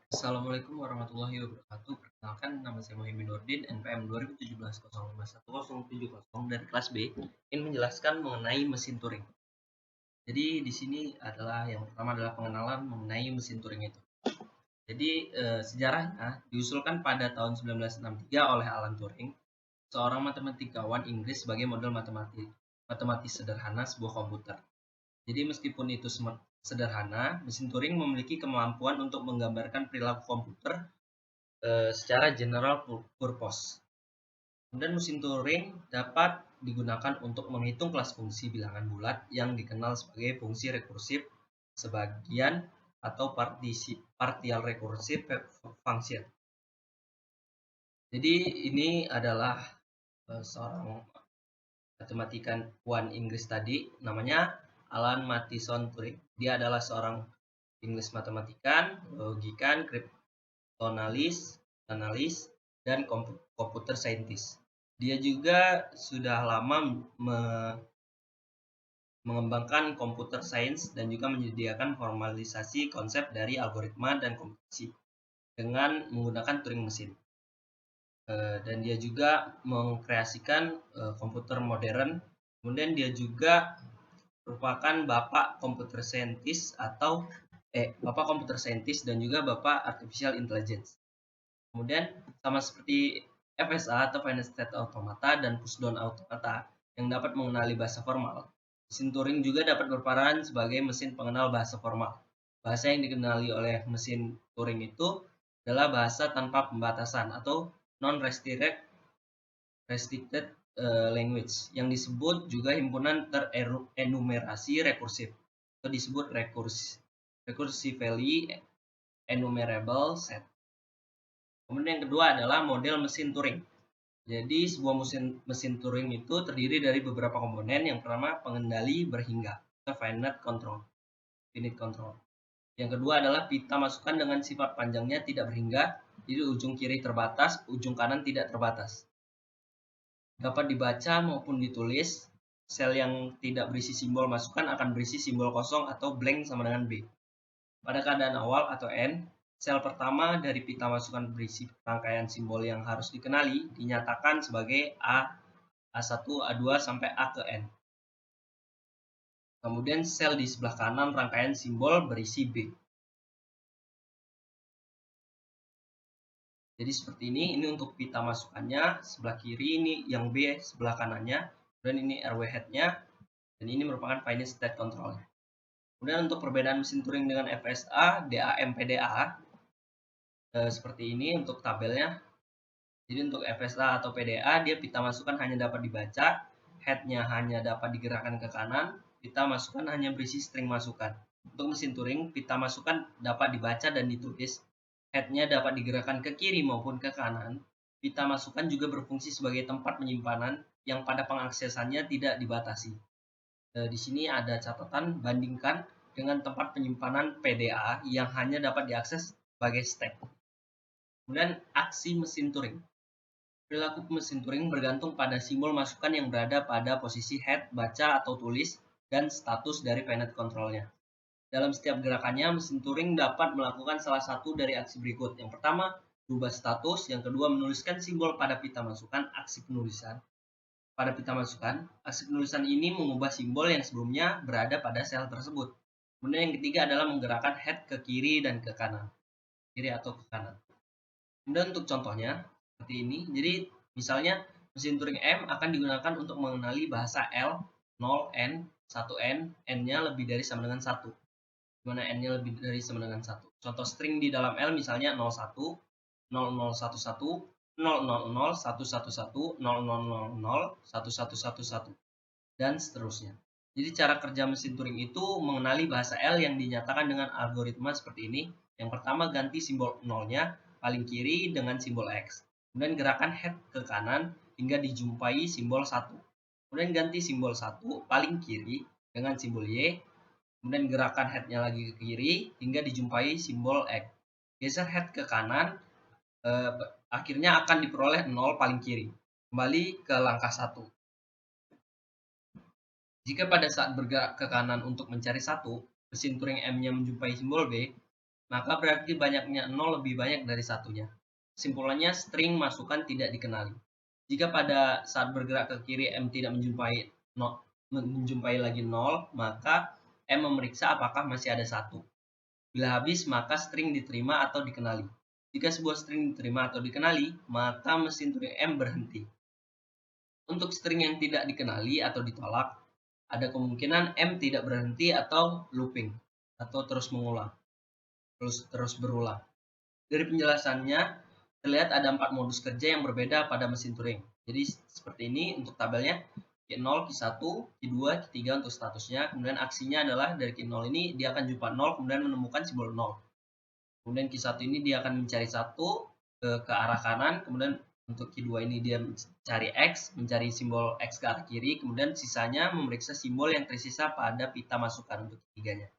Assalamualaikum warahmatullahi wabarakatuh. Perkenalkan, nama saya Muhammad Nurdin, NPM 2017-051070 dari kelas B. Ingin menjelaskan mengenai mesin Turing. Jadi di sini adalah yang pertama adalah pengenalan mengenai mesin Turing itu. Jadi sejarahnya diusulkan pada tahun 1963 oleh Alan Turing, seorang matematikawan Inggris sebagai model matematis sederhana sebuah komputer. Jadi meskipun itu sederhana, mesin Turing memiliki kemampuan untuk menggambarkan perilaku komputer secara general purpose. Kemudian mesin Turing dapat digunakan untuk menghitung kelas fungsi bilangan bulat yang dikenal sebagai fungsi rekursif sebagian atau partial recursive function. Jadi ini adalah seorang matematikawan Inggris tadi, namanya Alan Matheson Turing. Dia adalah seorang Inggris matematikan, logikan, analis, dan komputer saintis. Dia juga sudah lama mengembangkan komputer sains dan juga menyediakan formalisasi konsep dari algoritma dan komputasi dengan menggunakan Turing mesin. Dan dia juga mengkreasikan komputer modern. Kemudian dia juga merupakan bapak komputer saintis dan juga bapak artificial intelligence. Kemudian sama seperti FSA atau Finite State Automata dan Pushdown Automata yang dapat mengenali bahasa formal, mesin Turing juga dapat berperan sebagai mesin pengenal bahasa formal. Bahasa yang dikenali oleh mesin Turing itu adalah bahasa tanpa pembatasan atau non-restricted language yang disebut juga himpunan terenumerasi rekursif atau disebut recursively enumerable set. Kemudian yang kedua adalah model mesin Turing. Jadi sebuah mesin Turing itu terdiri dari beberapa komponen. Yang pertama pengendali berhingga atau finite control. Yang kedua adalah pita masukan dengan sifat panjangnya tidak berhingga. Jadi ujung kiri terbatas, ujung kanan tidak terbatas. Dapat dibaca maupun ditulis. Sel yang tidak berisi simbol masukan akan berisi simbol kosong atau blank sama dengan B. Pada keadaan awal atau N, sel pertama dari pita masukan berisi rangkaian simbol yang harus dikenali dinyatakan sebagai A1, A2 sampai A ke N. Kemudian sel di sebelah kanan rangkaian simbol berisi B. Jadi seperti ini untuk pita masukannya, sebelah kiri ini yang B, sebelah kanannya, dan ini RW head-nya, dan ini merupakan finite state control. Kemudian untuk perbedaan mesin Turing dengan FSA, DAM, PDA, seperti ini untuk tabelnya. Jadi untuk FSA atau PDA, dia pita masukan hanya dapat dibaca, head-nya hanya dapat digerakkan ke kanan, pita masukan hanya berisi string masukan. Untuk mesin Turing, pita masukan dapat dibaca dan ditulis, head-nya dapat digerakkan ke kiri maupun ke kanan. Pita masukan juga berfungsi sebagai tempat penyimpanan yang pada pengaksesannya tidak dibatasi. Di sini ada catatan, bandingkan dengan tempat penyimpanan PDA yang hanya dapat diakses sebagai stack. Kemudian aksi mesin Turing. Perilaku mesin Turing bergantung pada simbol masukan yang berada pada posisi head, baca atau tulis, dan status dari finite control-nya. Dalam setiap gerakannya, mesin Turing dapat melakukan salah satu dari aksi berikut. Yang pertama, berubah status. Yang kedua, menuliskan simbol pada pita masukan, aksi penulisan. Pada pita masukan, aksi penulisan ini mengubah simbol yang sebelumnya berada pada sel tersebut. Kemudian yang ketiga adalah menggerakkan head ke kiri dan ke kanan. Kiri atau ke kanan. Kemudian untuk contohnya, seperti ini. Jadi misalnya mesin Turing M akan digunakan untuk mengenali bahasa L, 0, N, 1N, N-nya lebih dari sama dengan 1. Dimana N-nya lebih dari sama dengan 1. Contoh string di dalam L misalnya 01, 0011, 000, 111, 0000, 1111, dan seterusnya. Jadi cara kerja mesin Turing itu mengenali bahasa L yang dinyatakan dengan algoritma seperti ini. Yang pertama ganti simbol 0-nya paling kiri dengan simbol X. Kemudian gerakan head ke kanan hingga dijumpai simbol 1. Kemudian ganti simbol 1 paling kiri dengan simbol Y. Kemudian gerakan head-nya lagi ke kiri hingga dijumpai simbol X. Geser head ke kanan, akhirnya akan diperoleh 0 paling kiri. Kembali ke langkah 1. Jika pada saat bergerak ke kanan untuk mencari 1, mesin Turing M-nya menjumpai simbol B, maka berarti banyaknya 0 lebih banyak dari satunya. Kesimpulannya, string masukan tidak dikenali. Jika pada saat bergerak ke kiri M tidak menjumpai lagi 0, maka M memeriksa apakah masih ada 1. Bila habis, maka string diterima atau dikenali. Jika sebuah string diterima atau dikenali, maka mesin Turing M berhenti. Untuk string yang tidak dikenali atau ditolak, ada kemungkinan M tidak berhenti atau looping, atau terus mengulang, terus berulang. Dari penjelasannya, terlihat ada 4 modus kerja yang berbeda pada mesin Turing. Jadi seperti ini untuk tabelnya, Q0, Q1, Q2, Q3 untuk statusnya. Kemudian aksinya adalah dari Q0 ini dia akan jumpa 0, kemudian menemukan simbol 0. Kemudian Q1 ini dia akan mencari 1 ke arah kanan, kemudian untuk Q2 ini dia mencari X, mencari simbol X ke arah kiri, kemudian sisanya memeriksa simbol yang tersisa pada pita masukan untuk ketiganya.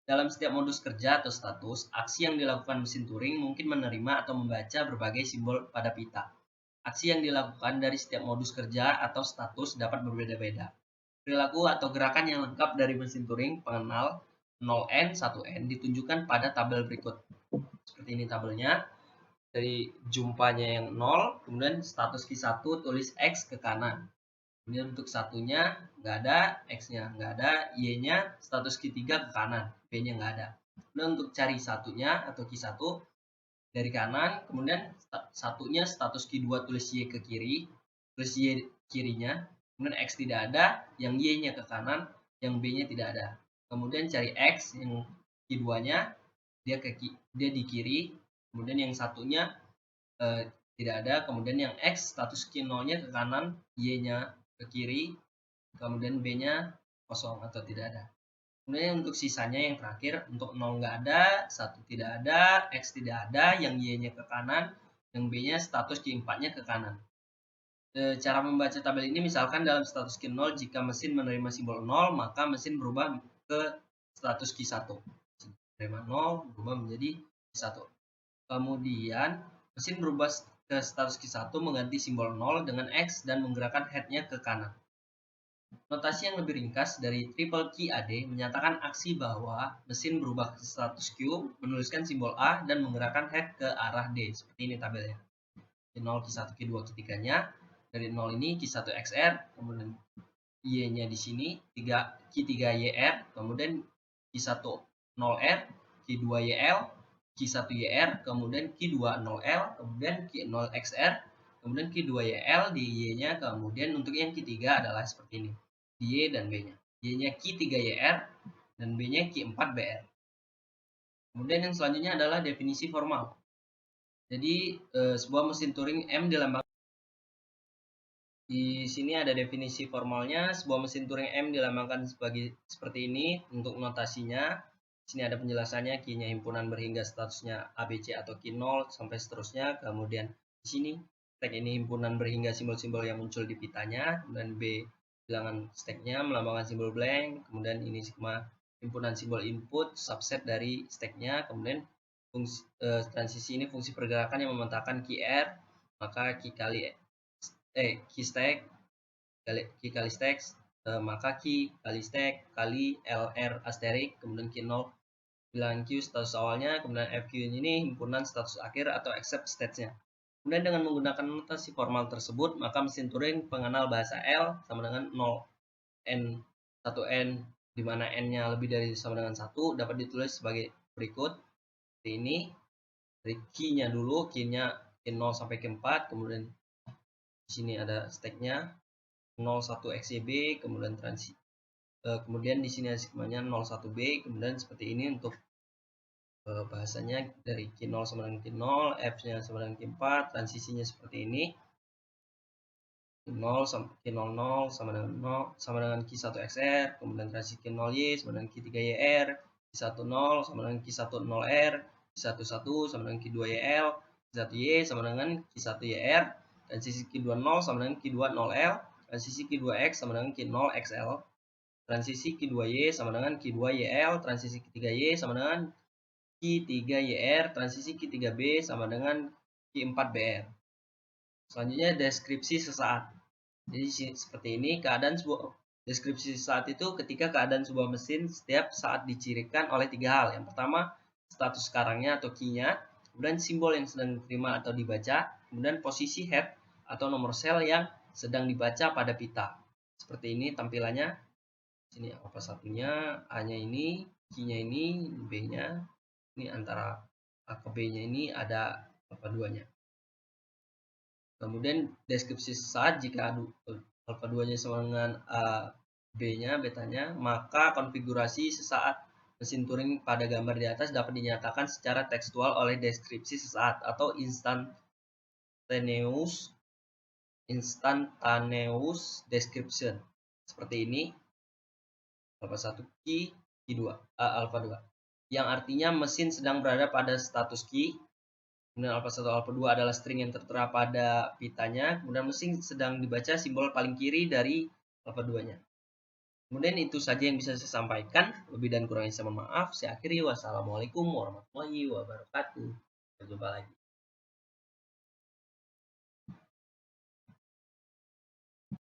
Dalam setiap modus kerja atau status, aksi yang dilakukan mesin Turing mungkin menerima atau membaca berbagai simbol pada pita. Aksi yang dilakukan dari setiap modus kerja atau status dapat berbeda-beda. Perilaku atau gerakan yang lengkap dari mesin Turing pengenal 0N, 1N ditunjukkan pada tabel berikut. Seperti ini tabelnya. Dari jumpanya yang 0, kemudian status Q1 tulis X ke kanan. Kemudian untuk satunya nggak ada, X-nya nggak ada, Y-nya status Q3 ke kanan, B-nya nggak ada. Kemudian untuk cari satunya atau Q1 dari kanan, kemudian satunya status Q2 tulis Y ke kiri, tulis Y kirinya, kemudian X tidak ada, yang Y-nya ke kanan, yang B-nya tidak ada. Kemudian cari X yang Q2-nya, dia di kiri, kemudian yang satunya tidak ada, kemudian yang X status Q0-nya ke kanan, Y-nya ke kiri, kemudian B-nya kosong atau tidak ada. Kemudian untuk sisanya yang terakhir, untuk 0 nggak ada, 1 tidak ada, X tidak ada, yang Y-nya ke kanan, yang B-nya status Q4-nya ke kanan. Cara membaca tabel ini misalkan dalam status Q0, jika mesin menerima simbol 0, maka mesin berubah ke status Q1. Menerima 0, berubah menjadi Q1. Kemudian, mesin berubah ke status Q1 mengganti simbol 0 dengan X dan menggerakkan head-nya ke kanan. Notasi yang lebih ringkas dari triple key AD menyatakan aksi bahwa mesin berubah ke status Q, menuliskan simbol A, dan menggerakkan head ke arah D. Seperti ini tabelnya. Q0, Q1, Q2, Q3-nya. Dari 0 ini Q1 XR, kemudian Y-nya di sini, Q3YR, kemudian Q1 0R, Q2 YL, Q1 YR, kemudian Q2 0L, kemudian Q0 XR, kemudian Q2 YL di Y-nya, kemudian untuk yang Q3 adalah seperti ini, di Y dan B-nya. Y-nya Q3 YR dan B-nya Q4 BR. Kemudian yang selanjutnya adalah definisi formal. Jadi sebuah mesin Turing M dilambangkan. Di sini ada definisi formalnya. Sebuah mesin Turing M dilambangkan sebagai seperti ini untuk notasinya. Di sini ada penjelasannya, key-nya himpunan berhingga statusnya ABC atau key 0 sampai seterusnya. Kemudian di sini stack ini himpunan berhingga simbol-simbol yang muncul di pitanya. Kemudian B bilangan stacknya melambangkan simbol blank. Kemudian ini sigma himpunan simbol input subset dari stacknya. Kemudian fungsi transisi ini fungsi pergerakan yang memetakan key R, maka key key stack kali stack, maka key kali stack kali LR asterik, kemudian key 0 bilangan Q status awalnya, kemudian FQ ini himpunan status akhir atau accept state-nya. Kemudian dengan menggunakan notasi formal tersebut, maka mesin Turing pengenal bahasa L sama dengan 0N 1N, di mana N-nya lebih dari sama dengan 1, dapat ditulis sebagai berikut. Seperti ini, dari key-nya dulu, key-nya Q0 sampai Q4, kemudian di sini ada stack-nya 01 XYB, kemudian kemudian di sini sigmanya 01B, kemudian seperti ini untuk bahasanya dari Q0 sama dengan Q0, F-nya sama dengan Q4, transisinya seperti ini. Q0 sama Q00 sama dengan 0 sama dengan Q1 XR, kemudian transisi Q0Y sama dengan Q3YR, Q10 sama dengan Q10R, Q11 sama dengan Q2YL, Q1Y sama dengan Q1YR, transisi Q20 sama dengan Q20L, transisi Q2X sama dengan Q0XL, transisi Q2Y sama dengan Q2YL, transisi Q3Y sama dengan Q3YR, transisi Q3B sama dengan Q4BR. Selanjutnya deskripsi sesaat. Jadi seperti ini keadaan sebuah deskripsi sesaat itu ketika keadaan sebuah mesin setiap saat dicirikan oleh 3 hal. Yang pertama, status sekarangnya atau key-nya, kemudian simbol yang sedang diterima atau dibaca, kemudian posisi head atau nomor sel yang sedang dibaca pada pita. Seperti ini tampilannya. Sini alpha satunya, A-nya ini, key-nya ini, B-nya. Ini antara A ke B-nya ini ada alpha 2-nya. Kemudian deskripsi sesaat, jika alpha 2-nya sama dengan B-nya, betanya, maka konfigurasi sesaat mesin Turing pada gambar di atas dapat dinyatakan secara tekstual oleh deskripsi sesaat atau instantaneous description. Seperti ini, alpha 1 key, key 2, alpha 2. Yang artinya mesin sedang berada pada status key. Kemudian alpha 1 alpha 2 adalah string yang tertera pada pitanya. Kemudian mesin sedang dibaca simbol paling kiri dari alpha 2-nya. Kemudian itu saja yang bisa saya sampaikan. Lebih dan kurangnya saya mohon maaf. Saya akhiri. Wassalamualaikum warahmatullahi wabarakatuh. Sampai jumpa lagi.